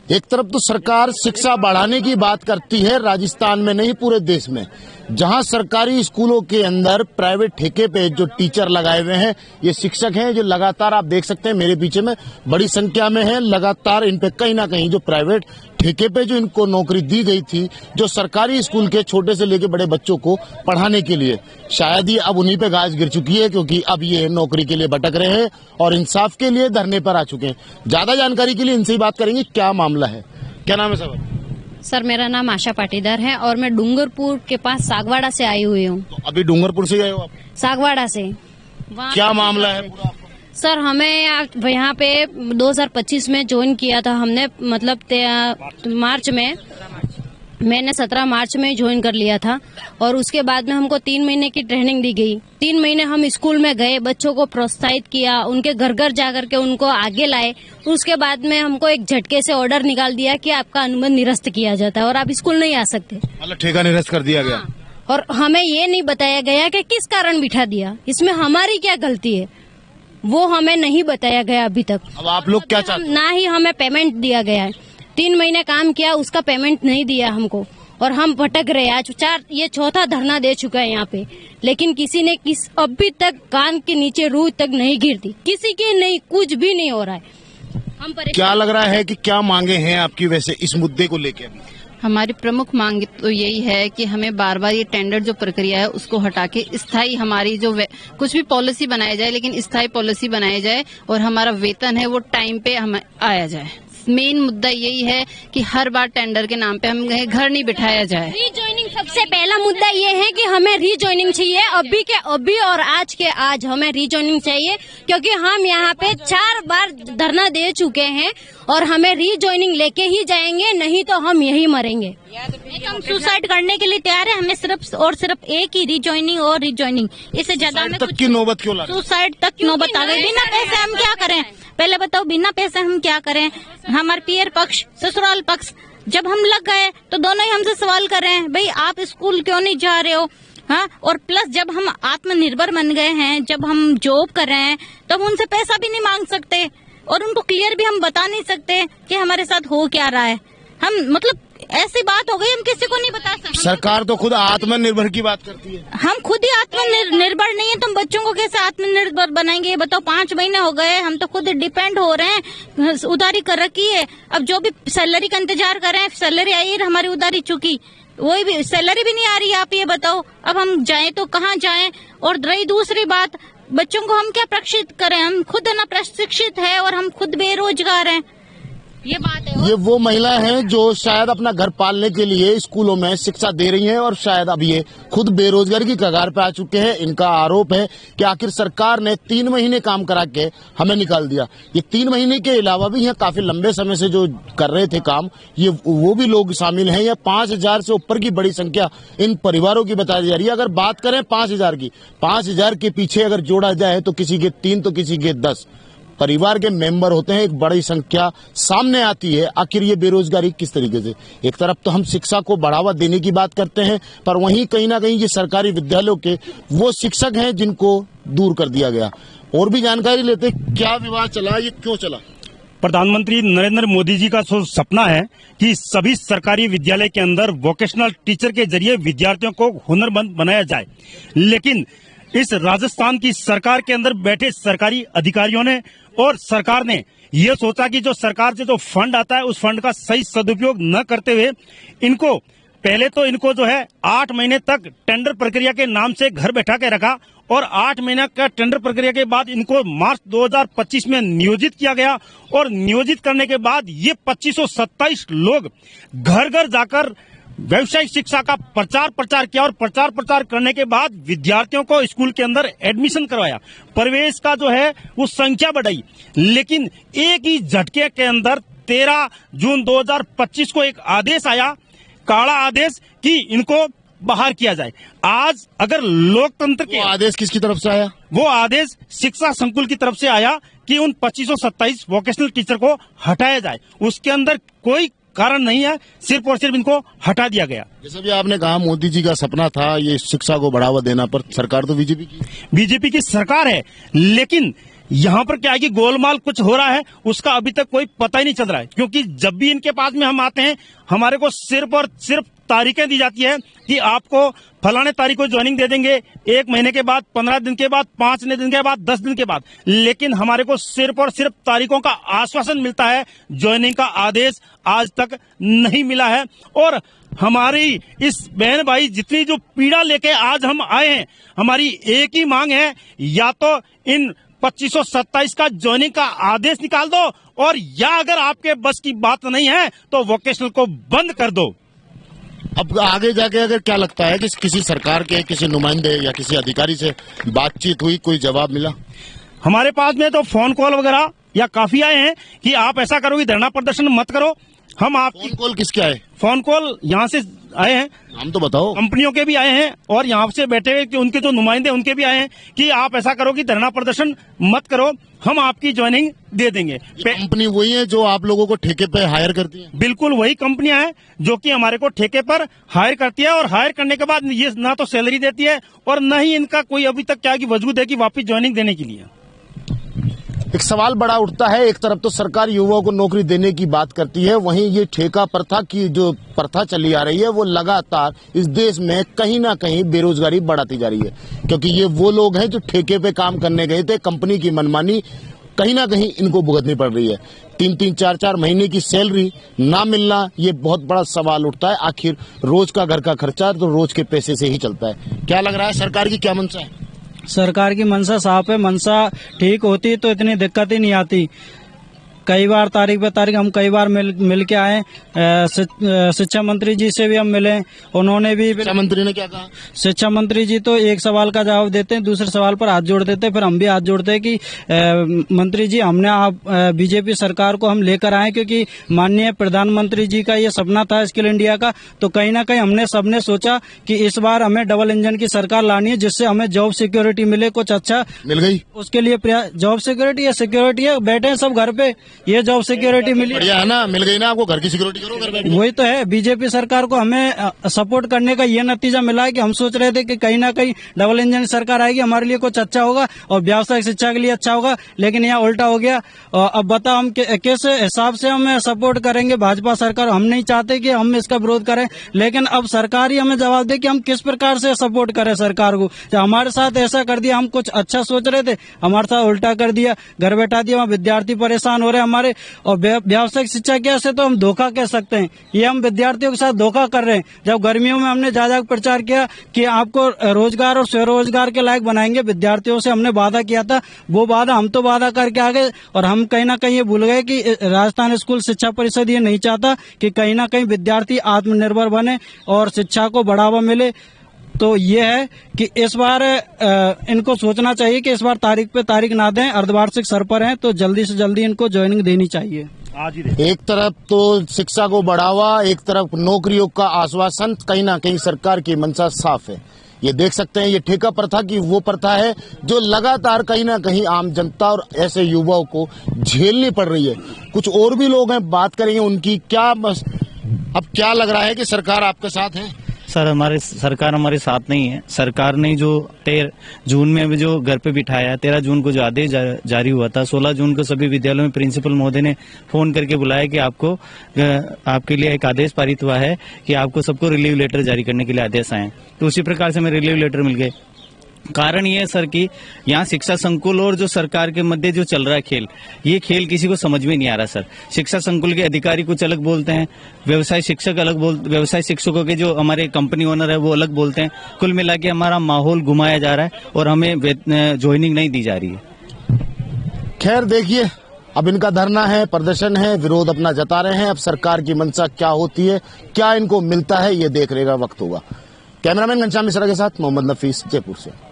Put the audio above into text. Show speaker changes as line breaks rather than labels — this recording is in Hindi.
एक तरफ तो सरकार शिक्षा बढ़ाने की बात करती है, राजस्थान में नहीं पूरे देश में, जहां सरकारी स्कूलों के अंदर प्राइवेट ठेके पे जो टीचर लगाए हुए हैं, ये शिक्षक हैं जो लगातार आप देख सकते हैं मेरे पीछे में बड़ी संख्या में है। लगातार इन पे कहीं ना कहीं जो प्राइवेट ठेके पे जो इनको नौकरी दी गई थी, जो सरकारी स्कूल के छोटे से लेके बड़े बच्चों को पढ़ाने के लिए, शायद ये अब उन्हीं पे घास गिर चुकी है, क्योंकि अब ये नौकरी के लिए भटक रहे हैं और इंसाफ के लिए धरने पर आ चुके हैं। ज्यादा जानकारी के लिए इनसे ही बात करेंगे, क्या मामला है, क्या नाम है सर?
सर मेरा नाम आशा पाटीदार है और मैं डूंगरपुर के पास सागवाड़ा से आई हुई हूँ।
तो अभी डूंगरपुर से आए हो आप?
सागवाड़ा से।
क्या मामला है पूरा?
सर हमें यहाँ पे 2025 में ज्वाइन किया था हमने, मतलब मार्च में, मैंने 17 मार्च में ज्वाइन कर लिया था और उसके बाद में हमको 3 महीने की ट्रेनिंग दी गई। 3 महीने हम स्कूल में गए, बच्चों को प्रोत्साहित किया, उनके घर घर जाकर के उनको आगे लाए। उसके बाद में हमको एक झटके से ऑर्डर निकाल दिया कि आपका अनुबंध निरस्त किया जाता है और आप स्कूल नहीं आ सकते।
मतलब ठेका निरस्त कर दिया गया।
और हमें ये नहीं बताया गया कि किस कारण बिठा दिया, इसमें हमारी क्या गलती है, वो हमें नहीं बताया गया अभी तक।
अब आप लोग क्या चाहते हैं?
ना ही हमें पेमेंट दिया गया है। 3 महीने काम किया, उसका पेमेंट नहीं दिया हमको और हम भटक रहे। आज ये चौथा धरना दे चुका है यहाँ पे, लेकिन किसी ने अभी तक कान के नीचे रूह तक नहीं गिरती, किसी की नहीं, कुछ भी नहीं हो रहा है। हम
क्या लग रहा है कि क्या मांगे हैं आपकी वैसे इस मुद्दे को लेकर?
हमारी प्रमुख मांग तो यही है कि हमें बार बार ये टेंडर जो प्रक्रिया है उसको हटा के स्थायी हमारी जो कुछ भी पॉलिसी बनाई जाए, लेकिन स्थायी पॉलिसी बनाई जाए और हमारा वेतन है वो टाइम पे हमें आया जाए। मेन मुद्दा यही है कि हर बार टेंडर के नाम पे हम घर नहीं बिठाया जाए।
रीजॉइनिंग सबसे पहला मुद्दा ये है कि हमें रीजॉइनिंग चाहिए, अभी के अभी और आज के आज हमें रीजॉइनिंग चाहिए, क्योंकि हम यहाँ पे 4 बार धरना दे चुके हैं और हमें रीजॉइनिंग लेके ही जाएंगे, नहीं तो हम यही मरेंगे।
हम सुसाइड करने के लिए तैयार है, हमें सिर्फ और सिर्फ एक ही रीजॉइनिंग और रीजॉइनिंग, इससे ज्यादा हमें
तक की नौबत क्यों ला?
सुसाइड तक की नौबत आ गई। बिना पैसे हम क्या करें, पहले बताओ, बिना पैसे हम क्या करें? हमारे पियर पक्ष, ससुराल पक्ष जब हम लग गए तो दोनों ही हमसे सवाल कर रहे हैं, भाई आप स्कूल क्यों नहीं जा रहे हो? हाँ, और प्लस जब हम आत्मनिर्भर बन गए हैं, जब हम जॉब कर रहे हैं, तो हम उनसे पैसा भी नहीं मांग सकते और उनको क्लियर भी हम बता नहीं सकते कि हमारे साथ हो क्या रहा है। हम मतलब ऐसी बात हो गई, हम किसी को नहीं बता सकते।
सरकार तो खुद आत्मनिर्भर की बात करती है,
हम खुद ही आत्मनिर्भर नहीं है, तुम बच्चों को कैसे आत्मनिर्भर बनाएंगे? ये बताओ, 5 महीने हो गए, हम तो खुद डिपेंड हो रहे हैं, उधारी कर रखी है। अब जो भी सैलरी का इंतजार कर रहे हैं, सैलरी आई है, हमारी उधारी चुकी, वही भी सैलरी भी नहीं आ रही। आप ये बताओ, अब हम जाएं तो कहाँ जाएं? और रही दूसरी बात, बच्चों को हम क्या प्रशिक्षित करें? हम खुद ना प्रशिक्षित है और हम खुद बेरोजगार हैं, ये बात है।
ये वो महिला हैं जो शायद अपना घर पालने के लिए स्कूलों में शिक्षा दे रही हैं और शायद अब ये खुद बेरोजगारी की कगार पे आ चुके हैं। इनका आरोप है कि आखिर सरकार ने 3 महीने काम करा के हमें निकाल दिया। ये 3 महीने के अलावा भी यहाँ काफी लंबे समय से जो कर रहे थे काम, ये वो भी लोग शामिल हैं। या 5000 से ऊपर की बड़ी संख्या इन परिवारों की बताई जा रही है। अगर बात करें 5000 की, 5000 के पीछे अगर जोड़ा जाए तो किसी के 3 तो किसी के 10 परिवार के मेंबर होते हैं। एक बड़ी संख्या सामने आती है। आखिर ये बेरोजगारी किस तरीके से? एक तरफ तो हम शिक्षा को बढ़ावा देने की बात करते हैं, पर वहीं कहीं ना कहीं ये सरकारी विद्यालयों के वो शिक्षक हैं जिनको दूर कर दिया गया। और भी जानकारी लेते, क्या विवाद चला, ये क्यों चला?
प्रधानमंत्री नरेंद्र मोदी जी का सपना है कि सभी सरकारी विद्यालय के अंदर वोकेशनल टीचर के जरिए विद्यार्थियों को हुनरमंद बनाया जाए, लेकिन इस राजस्थान की सरकार के अंदर बैठे सरकारी अधिकारियों ने और सरकार ने ये सोचा कि जो सरकार से जो फंड आता है उस फंड का सही सदुपयोग न करते हुए इनको जो है 8 महीने तक टेंडर प्रक्रिया के नाम से घर बैठा के रखा और 8 महीने का टेंडर प्रक्रिया के बाद इनको मार्च 2025 में नियोजित किया गया और नियोजित करने के बाद ये 2527 लोग घर घर जाकर व्यवसायिक शिक्षा का प्रचार किया और प्रचार करने के बाद विद्यार्थियों को स्कूल के अंदर एडमिशन करवाया, प्रवेश का जो है वो संख्या बढ़ाई, लेकिन एक ही झटके के अंदर 13 जून 2025 को एक आदेश आया, काला आदेश, कि इनको बाहर किया जाए। आज अगर लोकतंत्र के
आदेश किसकी तरफ से आया?
वो आदेश शिक्षा संकुल की तरफ से आया कि उन 2527 वोकेशनल टीचर को हटाया जाए। उसके अंदर कोई कारण नहीं है, सिर्फ और सिर्फ इनको हटा दिया गया।
जैसा भी आपने कहा मोदी जी का सपना था ये शिक्षा को बढ़ावा देना, पर सरकार तो बीजेपी की
सरकार है, लेकिन यहाँ पर क्या है कि गोलमाल कुछ हो रहा है, उसका अभी तक कोई पता ही नहीं चल रहा है। क्योंकि जब भी इनके पास में हम आते हैं, हमारे को सिर्फ और सिर्फ तारीखें दी जाती है कि आपको फलाने तारीख को ज्वाइनिंग दे देंगे, 1 महीने के बाद, 15 दिन के बाद, 5 दिन के बाद, 10 दिन के बाद। लेकिन हमारे को सिर्फ और सिर्फ तारीखों का आश्वासन मिलता है, ज्वाइनिंग का आदेश आज तक नहीं मिला है। और हमारी इस बहन भाई जितनी जो पीड़ा लेके आज हम आए हैं, हमारी एक ही मांग है, या तो इन 2527 का ज्वाइनिंग का आदेश निकाल दो, और या अगर आपके बस की बात नहीं है तो वोकेशनल को बंद कर दो।
अब आगे जाके अगर क्या लगता है कि किसी सरकार के किसी नुमाइंदे या किसी अधिकारी से बातचीत हुई, कोई जवाब मिला?
हमारे पास में तो फोन कॉल वगैरह या काफी आए हैं कि आप ऐसा करो कि धरना प्रदर्शन मत करो। हम आपकी
फोन कॉल किसके आए?
फोन कॉल यहाँ से आए हैं,
नाम तो बताओ।
कंपनियों के भी आए हैं, और यहाँ से बैठे हुए उनके जो नुमाइंदे उनके भी आए हैं कि आप ऐसा करो कि धरना प्रदर्शन मत करो, हम आपकी ज्वाइनिंग दे देंगे।
कंपनी वही है जो आप लोगों को ठेके पे हायर करती है?
बिल्कुल वही कंपनियां हैं जो कि हमारे को ठेके पर हायर करती है, और हायर करने के बाद ये ना तो सैलरी देती है और न ही इनका कोई अभी तक क्या कि वजूद है कि वापस ज्वाइनिंग देने के लिए।
एक सवाल बड़ा उठता है, एक तरफ तो सरकार युवाओं को नौकरी देने की बात करती है, वहीं ये ठेका प्रथा की जो प्रथा चली आ रही है वो लगातार इस देश में कहीं ना कहीं बेरोजगारी बढ़ाती जा रही है। क्योंकि ये वो लोग हैं जो ठेके पे काम करने गए थे, कंपनी की मनमानी कहीं ना कहीं इनको भुगतनी पड़ रही है। 3-3, 4-4 महीने की सैलरी ना मिलना, ये बहुत बड़ा सवाल उठता है। आखिर रोज का घर का खर्चा तो रोज के पैसे से ही चलता है। क्या लग रहा है, सरकार की क्या मंशा है?
सरकार की मंशा साफ है। मंशा ठीक होती तो इतनी दिक्कत ही नहीं आती। कई बार तारीख पे तारीख हम कई बार मिल के आए, शिक्षा मंत्री जी से भी हम मिले, उन्होंने भी।
शिक्षा मंत्री ने क्या कहा?
शिक्षा मंत्री जी तो एक सवाल का जवाब देते हैं, दूसरे सवाल पर हाथ जोड़ देते हैं, फिर हम भी हाथ जोड़ते हैं कि मंत्री जी हमने आप बीजेपी सरकार को हम लेकर आए, क्योंकि माननीय प्रधानमंत्री जी का ये सपना था स्किल इंडिया का। तो कहीं ना कहीं हमने सबने सोचा कि इस बार हमें डबल इंजन की सरकार लानी है, जिससे हमें जॉब सिक्योरिटी मिले, कुछ अच्छा
मिल गई।
उसके लिए जॉब सिक्योरिटी या सिक्योरिटी है, बैठे हैं सब घर पे, ये जॉब सिक्योरिटी मिली।
बढ़िया है ना, मिल गई ना आपको, घर की सिक्योरिटी करो घर बैठ के।
वही तो है, बीजेपी सरकार को हमें सपोर्ट करने का ये नतीजा मिला है कि हम सोच रहे थे कि कहीं ना कहीं डबल इंजन सरकार आएगी, हमारे लिए कुछ अच्छा होगा और व्यावसायिक शिक्षा के लिए अच्छा होगा, लेकिन यहाँ उल्टा हो गया। अब बताओ हम किस हिसाब से हम सपोर्ट करेंगे भाजपा सरकार? हम नहीं चाहते कि हम इसका विरोध करें, लेकिन अब सरकार ही हमें जवाब दे कि हम किस प्रकार से सपोर्ट करें सरकार को। जब हमारे साथ ऐसा कर दिया, हम कुछ अच्छा सोच रहे थे, हमारे साथ उल्टा कर दिया, घर बैठा दिया। वहाँ विद्यार्थी परेशान हो रहे हैं हमारे, और व्यावसायिक शिक्षा क्या से तो हम धोखा कह सकते हैं, ये हम विद्यार्थियों के साथ धोखा कर रहे हैं। जब गर्मियों में हमने ज्यादा प्रचार किया कि आपको रोजगार और स्वरोजगार के लायक बनाएंगे, विद्यार्थियों से हमने वादा किया था, वो वादा हम तो वादा करके आ गए, और हम कहीं ना कहीं ये भूल गए कि राजस्थान स्कूल शिक्षा परिषद ये नहीं चाहता कि कहीं ना कहीं विद्यार्थी आत्मनिर्भर बने और शिक्षा को बढ़ावा मिले। तो ये है कि इस बार इनको सोचना चाहिए कि इस बार तारीख पे तारीख ना दें, अर्धवार्षिक सर पर हैं तो जल्दी से जल्दी इनको ज्वाइनिंग देनी चाहिए।
एक तरफ तो शिक्षा को बढ़ावा, एक तरफ नौकरियों का आश्वासन, कहीं ना कहीं सरकार की मंशा साफ है। ये देख सकते हैं, ये ठेका प्रथा की वो प्रथा है जो लगातार कहीं ना कहीं आम जनता और ऐसे युवाओं को झेलनी पड़ रही है। कुछ और भी लोग हैं, बात करेंगे उनकी। अब क्या लग रहा है कि सरकार आपके साथ है?
सर, हमारे सरकार हमारे साथ नहीं है। सरकार ने जो 13 जून में भी जो घर पे बिठाया, 13 जून को जो आदेश जारी हुआ था, 16 जून को सभी विद्यालयों में प्रिंसिपल महोदय ने फोन करके बुलाया कि आपके लिए एक आदेश पारित हुआ है कि आपको सबको रिलीव लेटर जारी करने के लिए आदेश आए। तो उसी प्रकार से हमें रिलीव लेटर मिल गए। कारण ये है सर कि यहाँ शिक्षा संकुल और जो सरकार के मध्य जो चल रहा है खेल, ये खेल किसी को समझ में नहीं आ रहा सर। शिक्षा संकुल के अधिकारी कुछ अलग बोलते हैं, व्यवसाय शिक्षक अलग व्यवसाय शिक्षकों के जो हमारे कंपनी ओनर है वो अलग बोलते हैं। कुल मिला के हमारा माहौल घुमाया जा रहा है और हमें ज्वाइनिंग नहीं दी जा रही है।
खैर देखिए, अब इनका धरना है, प्रदर्शन है, विरोध अपना जता रहे हैं। अब सरकार की मंशा क्या होती है, क्या इनको मिलता है, ये देखने का वक्त होगा। कैमरामैन घनश्याम मिश्रा के साथ मोहम्मद नफीस, जयपुर से।